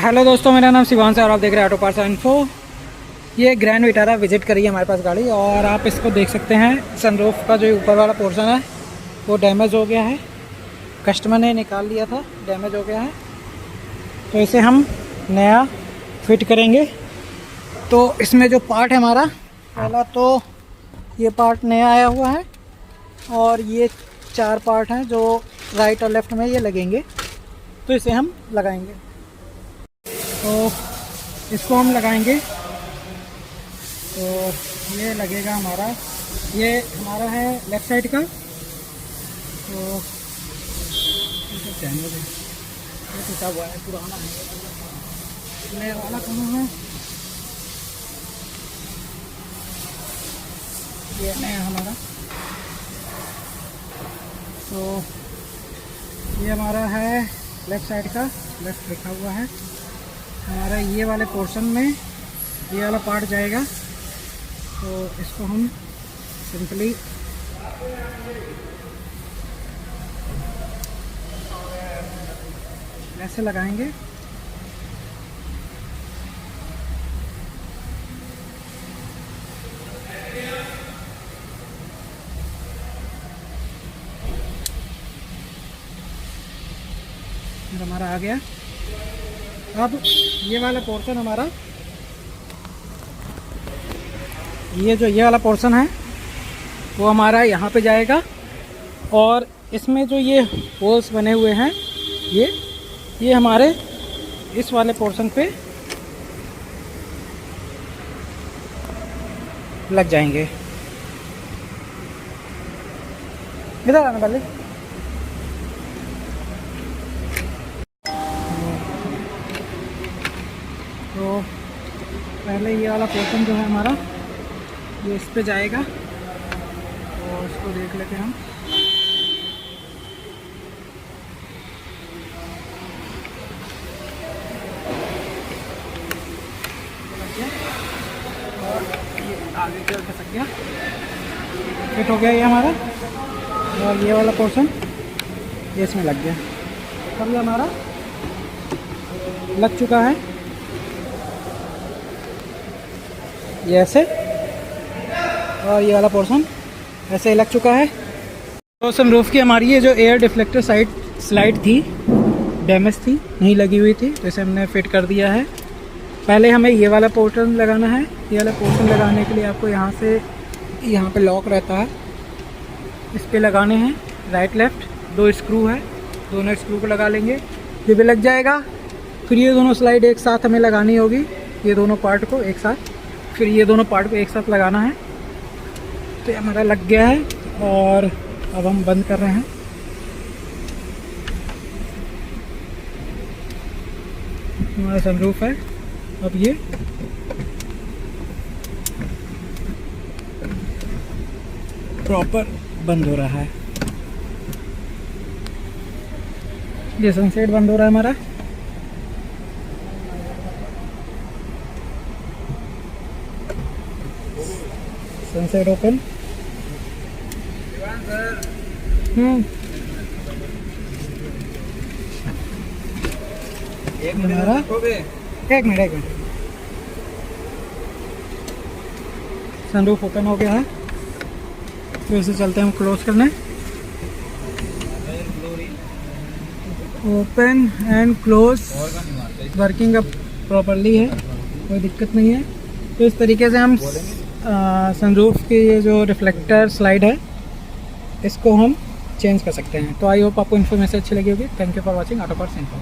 Hello दोस्तों, मेरा नाम शिवांश है और आप देख रहे हैं ऑटो पार्ट्स इन्फो। ये ग्रैंड विटारा विजिट करी है हमारे पास गाड़ी और आप इसको देख सकते हैं। सनरूफ का जो ऊपर वाला पोर्शन है वो डैमेज हो गया है, कस्टमर ने निकाल लिया था, डैमेज हो गया है। तो इसे हम नया फिट करेंगे। तो इसमें जो पार्ट है हमारा, पहला तो ये पार्ट नया आया हुआ है और ये 4 पार्ट हैं जो राइट और लेफ़्ट में ये लगेंगे। तो इसे हम लगाएंगे। तो इसको हम लगाएंगे। तो ये लगेगा हमारा, ये हमारा है लेफ़्ट साइड का। तो ये टूटा हुआ है, पुराना है, नया वाला कहाँ है? ये नया हमारा। तो ये हमारा है लेफ़्ट साइड का, लेफ़्ट लिखा हुआ है हमारा। ये वाले पोर्शन में ये वाला पार्ट जाएगा। तो इसको हम सिंपली ऐसे लगाएंगे। हमारा आ गया। अब ये वाला पोर्शन हमारा, ये वाला पोर्शन है वो हमारा यहाँ पे जाएगा। और इसमें जो ये होल्स बने हुए हैं ये हमारे इस वाले पोर्शन पे लग जाएंगे। इधर आना पहले। तो पहले ये वाला पोर्शन जो है हमारा, ये इस पे जाएगा। तो इसको देख लेते हैं हम। और ये आगे की ओर खसक गया, फिट हो गया ये हमारा। और ये वाला पोर्शन ये इसमें लग गया। अब ये हमारा लग चुका है ये ऐसे, और ये वाला पोर्शन ऐसे ही लग चुका है। तो सनरूफ की हमारी ये जो एयर डिफ्लेक्टर स्लाइड थी, डैमेज थी, नहीं लगी हुई थी, तो इसे हमने फिट कर दिया है। पहले हमें ये वाला पोर्शन लगाना है। ये वाला पोर्शन लगाने के लिए आपको यहाँ पे लॉक रहता है, इस पे लगाने हैं राइट लेफ़्ट। 2 स्क्रू है, दोनों स्क्रू को लगा लेंगे, ये भी लग जाएगा। फिर ये दोनों स्लाइड एक साथ हमें लगानी होगी, ये दोनों पार्ट को एक साथ, फिर ये दोनों पार्ट को एक साथ लगाना है। तो ये हमारा लग गया है और अब हम बंद कर रहे हैं। हमारा सनरूफ है, अब ये प्रॉपर बंद हो रहा है। ये सनसेट बंद हो रहा है हमारा। Sunset open. एक मिनट। सनरूफ ओपन हो गया है। फिर से चलते हैं हम क्लोज करने। ओपन एंड क्लोज वर्किंग अब प्रॉपरली है, कोई दिक्कत नहीं है। तो इस तरीके से हम सनरूफ की ये जो रिफ्लेक्टर स्लाइड है इसको हम चेंज कर सकते हैं। तो आई होप आपको इन्फॉर्मेशन अच्छी लगी होगी। Thank you for watching auto parts info.